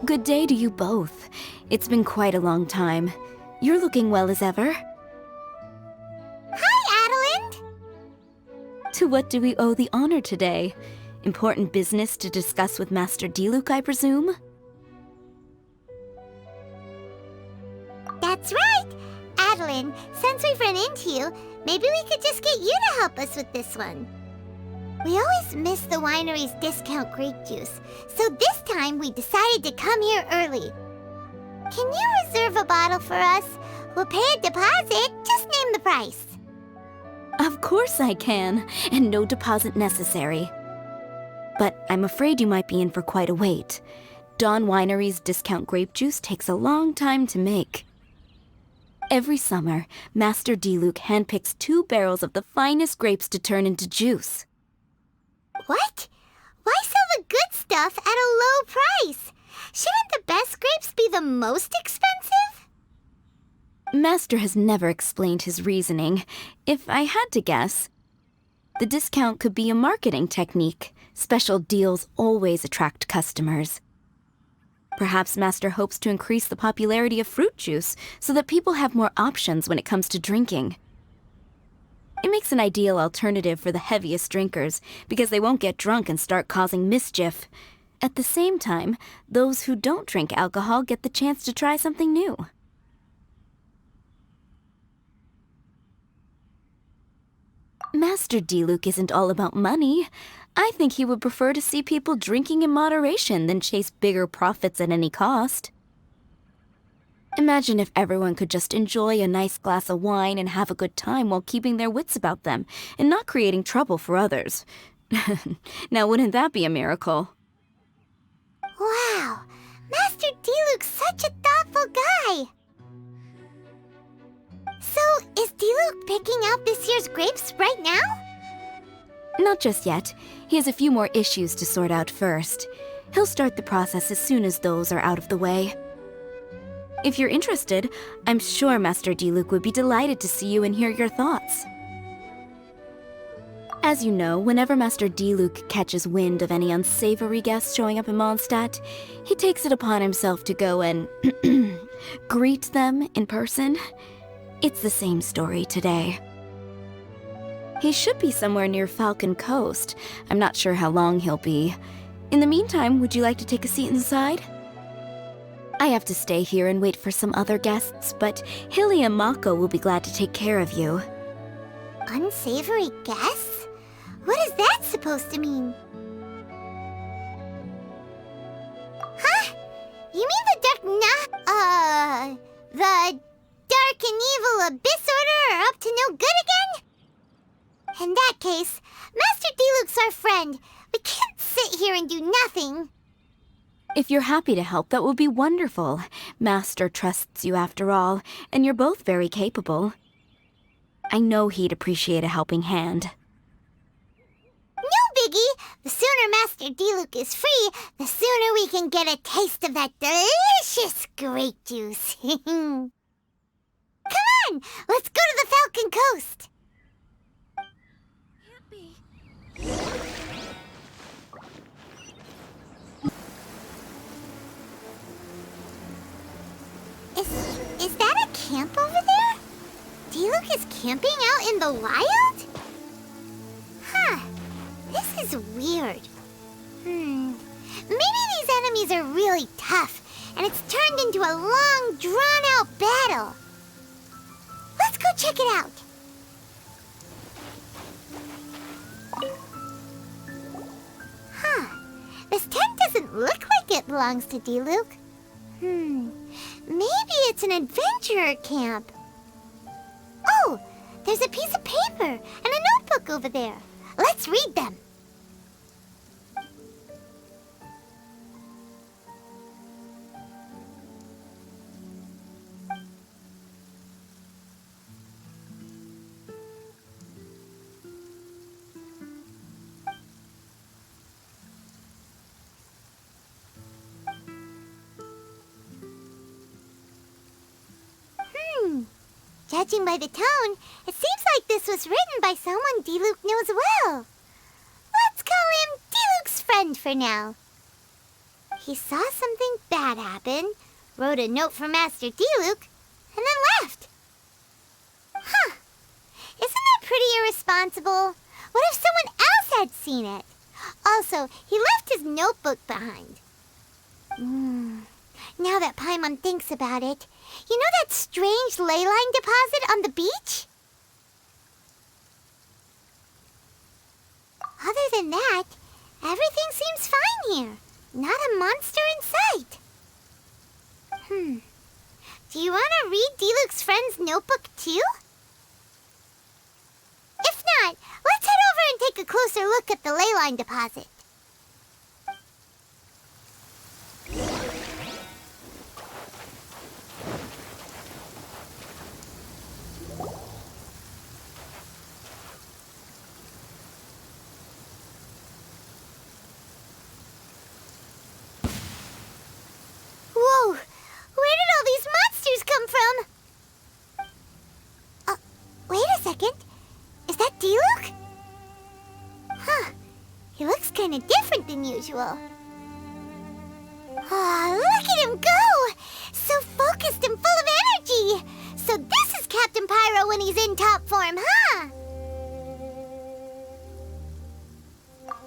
Good day to you both. It's been quite a long time. You're looking well as ever. Hi, Adelind! To what do we owe the honor today? Important business to discuss with Master Diluc, I presume? That's right! Adelind, since we've run into you, maybe we could just get you to help us with this one. We always miss the winery's discount grape juice, so this time we decided to come here early. Can you reserve a bottle for us? We'll pay a deposit, just name the price. Of course I can, and no deposit necessary. But I'm afraid you might be in for quite a wait. Dawn Winery's discount grape juice takes a long time to make. Every summer, Master Diluc handpicks 2 barrels of the finest grapes to turn into juice. What? Why sell the good stuff at a low price? Shouldn't the best grapes be the most expensive? Master has never explained his reasoning. If I had to guess, the discount could be a marketing technique. Special deals always attract customers. Perhaps Master hopes to increase the popularity of fruit juice so that people have more options when it comes to drinking. It makes an ideal alternative for the heaviest drinkers because they won't get drunk and start causing mischief. At the same time, those who don't drink alcohol get the chance to try something new. Master Diluc isn't all about money. I think he would prefer to see people drinking in moderation than chase bigger profits at any cost. Imagine if everyone could just enjoy a nice glass of wine and have a good time while keeping their wits about them and not creating trouble for others. Now, wouldn't that be a miracle? Wow, Master Diluc's such a thoughtful guy. So, is Diluc picking out this year's grapes right now? Not just yet. He has a few more issues to sort out first. He'll start the process as soon as those are out of the way. If you're interested, I'm sure Master Diluc would be delighted to see you and hear your thoughts. As you know, whenever Master Diluc catches wind of any unsavory guests showing up in Mondstadt, he takes it upon himself to go and greet them in person. It's the same story today. He should be somewhere near Falcon Coast. I'm not sure how long he'll be. In the meantime, would you like to take a seat inside? I have to stay here and wait for some other guests, but Hilly and Mako will be glad to take care of you. Unsavory guests? What is that supposed to mean? Huh? You mean the Dark and Evil Abyss Order are up to no good again? In that case, Master Diluc's our friend. We can't sit here and do nothing. If you're happy to help, that would be wonderful. Master trusts you after all, and you're both very capable. I know he'd appreciate a helping hand. No biggie! The sooner Master Diluc is free, the sooner we can get a taste of that delicious grape juice. Come on! Let's go to the Falcon Coast! Is that a camp over there? Diluc is camping out in the wild? Huh. This is weird. Maybe these enemies are really tough, and it's turned into a long, drawn-out battle. Let's go check it out. Huh. This tent doesn't look like it belongs to Diluc. Maybe it's an adventurer camp. Oh, there's a piece of paper and a notebook over there. Let's read them. Judging by the tone, it seems like this was written by someone Diluc knows well. Let's call him Diluc's friend for now. he saw something bad happen, wrote a note for Master Diluc, and then left. Huh. Isn't that pretty irresponsible? What if someone else had seen it? Also, he left his notebook behind. Now that Paimon thinks about it, you know that strange ley line deposit on the beach? Other than that, everything seems fine here. Not a monster in sight. Do you want to read Diluc's friend's notebook too? If not, let's head over and take a closer look at the ley line deposit. Whoa! Where did all these monsters come from? Wait a second. Is that Diluc? Huh. He looks kind of different than usual. Look at him go! So focused and full of energy! So this is Captain Pyro when he's in top form, huh?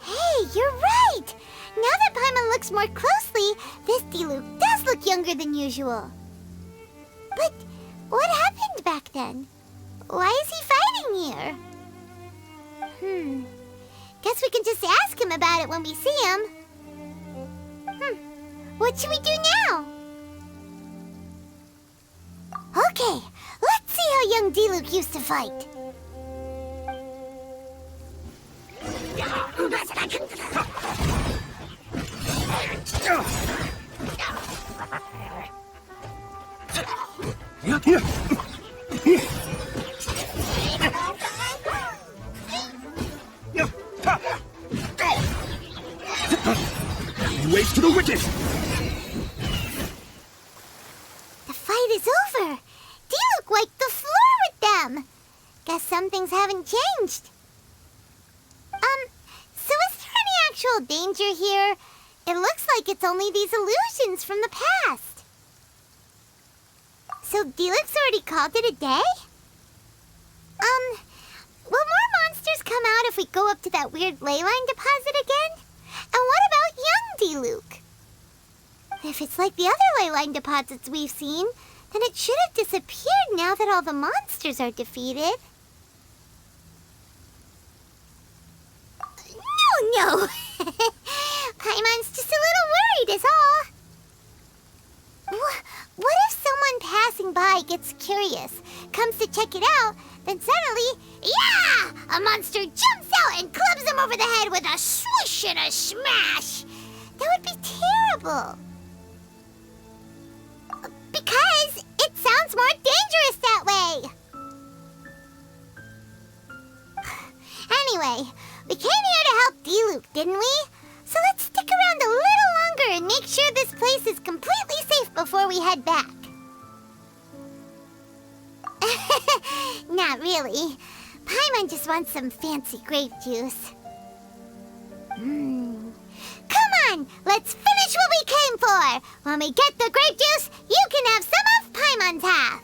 Hey, you're right! Now that Paimon looks more closely, this Diluc does look younger than usual. But what happened back then? Why is he fighting here? Guess we can just ask him about it when we see him. What should we do now? Okay, let's see how young Diluc used to fight. Waste to the wicked! The fight is over. Diluc wiped the floor with them. Guess some things haven't changed. So is there any actual danger here? It looks like it's only these illusions from the past. So Diluc's already called it a day? Will more monsters come out if we go up to that weird ley line deposit again? And what about young Diluc? If it's like the other ley line deposits we've seen, then it should have disappeared now that all the monsters are defeated. No! Paimon's just a little worried is all. What if someone passing by gets curious, comes to check it out, then suddenly, yeah! A monster jumps out and clubs him over the head with a swoosh and a smash! That would be terrible. Because it sounds more dangerous that way. Anyway, we came here to help Diluc, didn't we? So let's stick around a little longer and make sure this place is completely safe before we head back. Not really. Paimon just wants some fancy grape juice. Come on, let's finish what we came for. When we get the grape juice, you can have some of Paimon's half.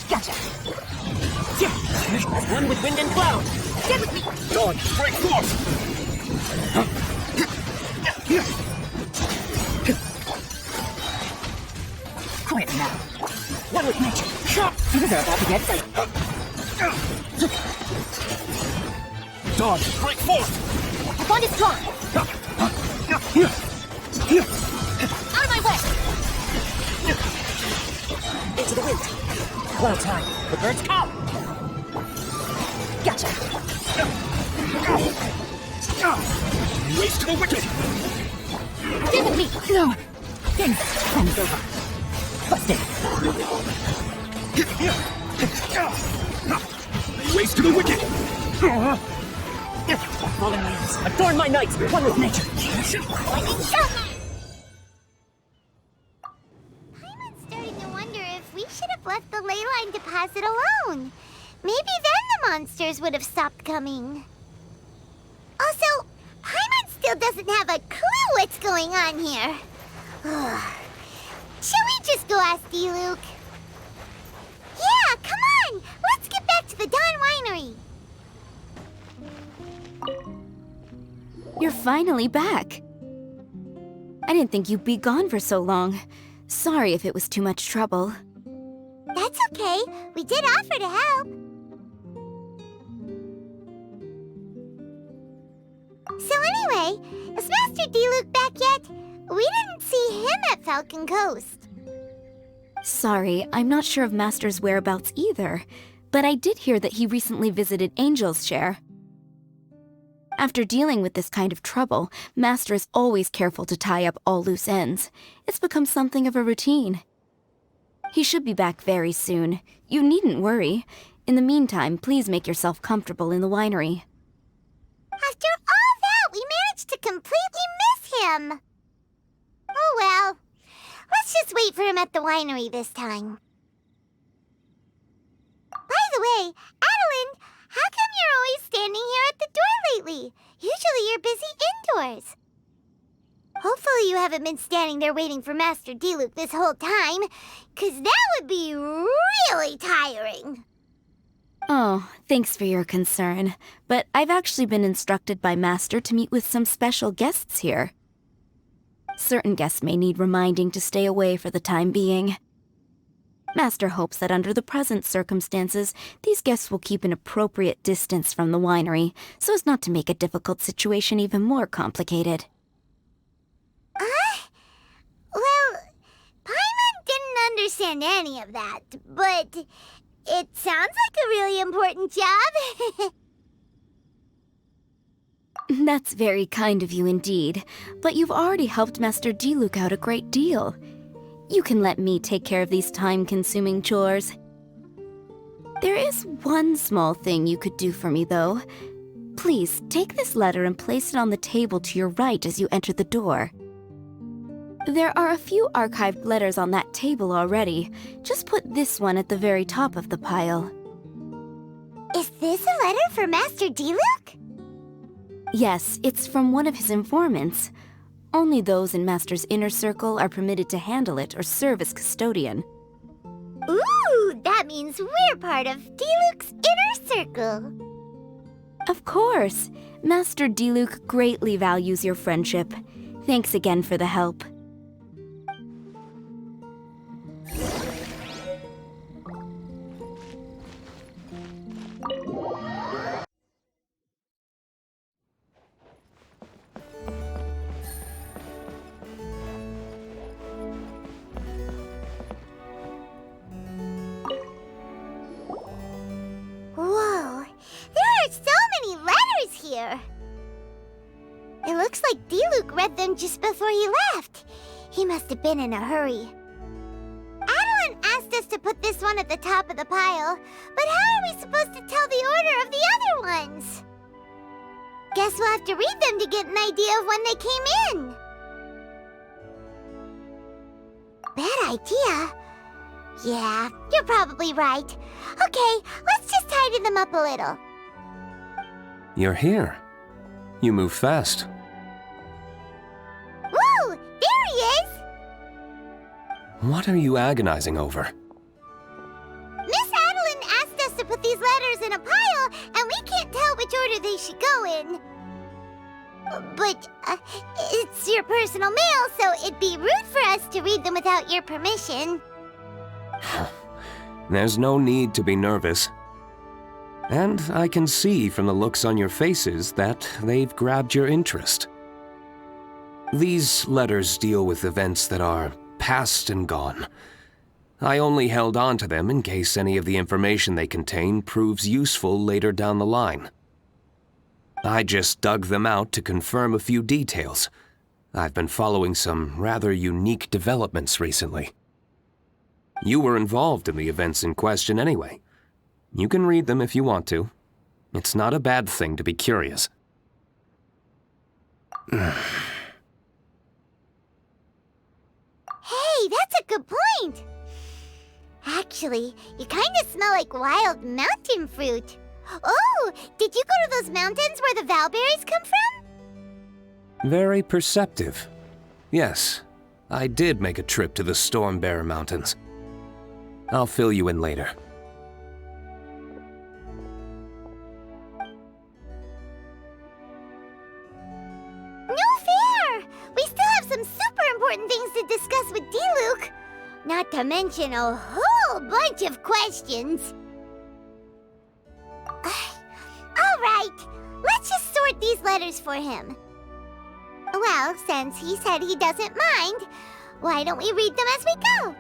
Gotcha! As one with wind and cloud! Get with me! Dawn, break forth! Quiet now! One with nature! They're about to get fight! Dawn, break forth! The bond is strong! Out of my way! Into the wind! Cloud's high, the birds come! Gotcha! Race to the wicked! Give it me! No! Time's over. Busted! Race to the wicked! Fallen leaves, adorn my nights, one with nature! Paimon's starting to wonder if we should have left the ley line deposit alone. Maybe then the monsters would have stopped coming. Also, Paimon still doesn't have a clue what's going on here. Shall we just go ask D-Luke? Yeah, come on! Let's get back to the Dawn Winery! You're finally back. I didn't think you'd be gone for so long. Sorry if it was too much trouble. That's okay. We did offer to help. So anyway, is Master D-Luke back yet? We didn't see him at Falcon Coast. Sorry, I'm not sure of Master's whereabouts either, but I did hear that he recently visited Angel's Share. After dealing with this kind of trouble, Master is always careful to tie up all loose ends. It's become something of a routine. He should be back very soon. You needn't worry. In the meantime, please make yourself comfortable in the winery. After all that, we managed to completely miss him. Oh well. Let's just wait for him at the winery this time. By the way, Adeline, how come you're always standing here at the door lately? Usually you're busy indoors. Hopefully you haven't been standing there waiting for Master D-Luke this whole time, 'cause that would be really tiring. Oh, thanks for your concern, but I've actually been instructed by Master to meet with some special guests here. Certain guests may need reminding to stay away for the time being. Master hopes that under the present circumstances, these guests will keep an appropriate distance from the winery, so as not to make a difficult situation even more complicated. Well, Paimon didn't understand any of that, but it sounds like a really important job. That's very kind of you indeed, but you've already helped Master D-Luke out a great deal. You can let me take care of these time-consuming chores. There is one small thing you could do for me, though. Please, take this letter and place it on the table to your right as you enter the door. There are a few archived letters on that table already. Just put this one at the very top of the pile. Is this a letter for Master D-Luke? Yes, it's from one of his informants. Only those in Master's inner circle are permitted to handle it or serve as custodian. Ooh, that means we're part of D-Luke's inner circle. Of course. Master D-Luke greatly values your friendship. Thanks again for the help. Whoa, there are so many letters here. It looks like D-Luke read them just before he left. He must have been in a hurry. Adeline asked us to put this one at the top of the pile, but how are we supposed to tell the order of the other ones? Guess we'll have to read them to get an idea of when they came in. Bad idea. Yeah, you're probably right. Okay, let's just tidy them up a little. You're here. You move fast. Woo! There he is! What are you agonizing over? Miss Adeline asked us to put these letters in a pile, and we can't tell which order they should go in. But, it's your personal mail, so it'd be rude for us to read them without your permission. There's no need to be nervous. And I can see from the looks on your faces that they've grabbed your interest. These letters deal with events that are past and gone. I only held on to them in case any of the information they contain proves useful later down the line. I just dug them out to confirm a few details. I've been following some rather unique developments recently. You were involved in the events in question anyway. You can read them if you want to. It's not a bad thing to be curious. Hey, that's a good point! Actually, you kinda smell like wild mountain fruit. Oh, did you go to those mountains where the valberries come from? Very perceptive. Yes, I did make a trip to the Stormbearer Mountains. I'll fill you in later. No fair! We still have some super important things to discuss with D-Luke. Not to mention a whole bunch of questions. Alright, let's just sort these letters for him. Well, since he said he doesn't mind, why don't we read them as we go?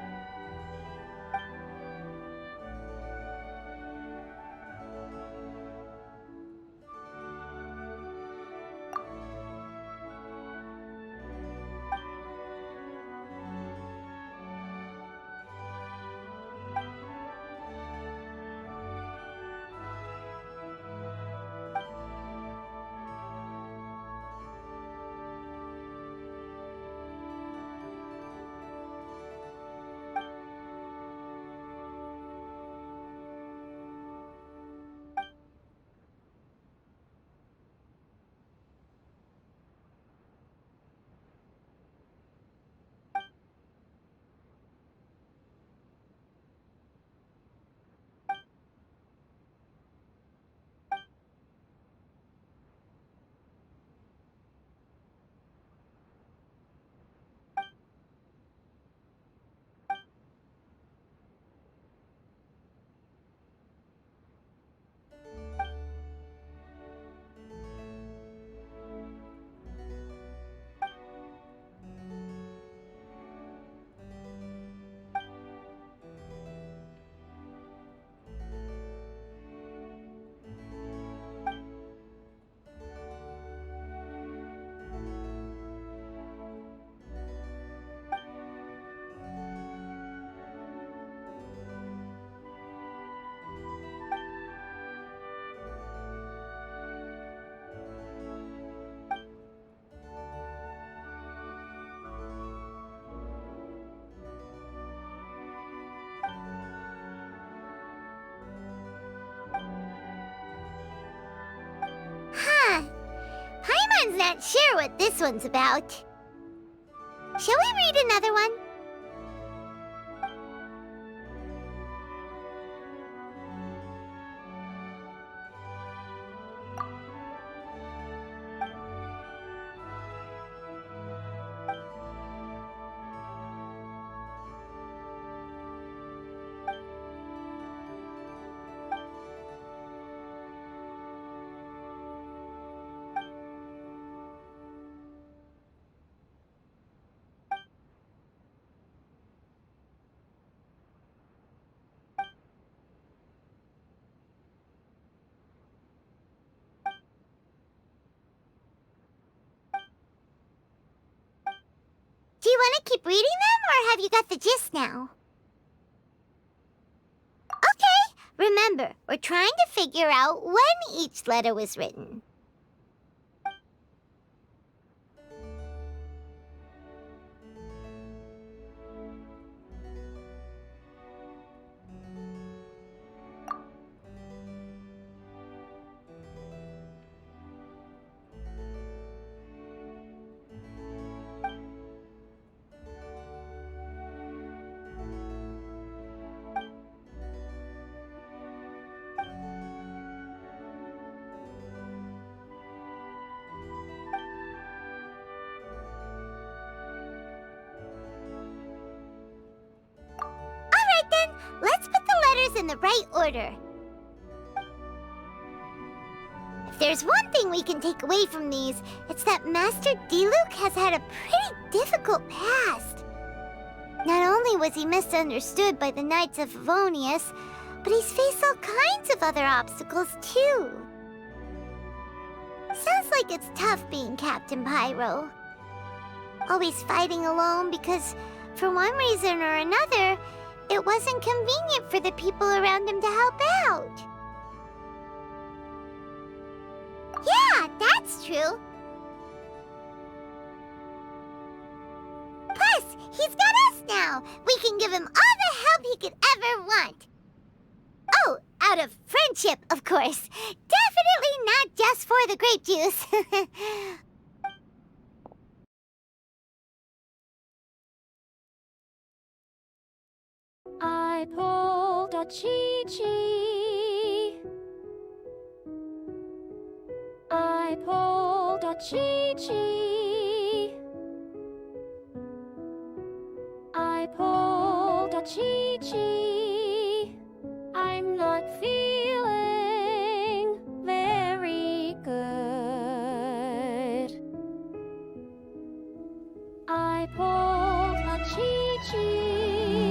Paimon's not sure what this one's about. Shall we read another one? Do you want to keep reading them, or have you got the gist now? Okay, remember, we're trying to figure out when each letter was written. Alright then, let's put the letters in the right order. there's one thing we can take away from these, it's that Master Diluc has had a pretty difficult past. Not only was he misunderstood by the Knights of Favonius, but he's faced all kinds of other obstacles too. Sounds like it's tough being Captain Pyro. Always fighting alone because, for one reason or another, it wasn't convenient for the people around him to help out. Yeah, that's true. Plus, he's got us now. We can give him all the help he could ever want. Oh, out of friendship, of course. Definitely not just for the grape juice. I pulled a Chi-Chi. I pulled a Chi-Chi. I pulled a Chi-Chi. I'm not feeling very good. I pulled a Chi-Chi.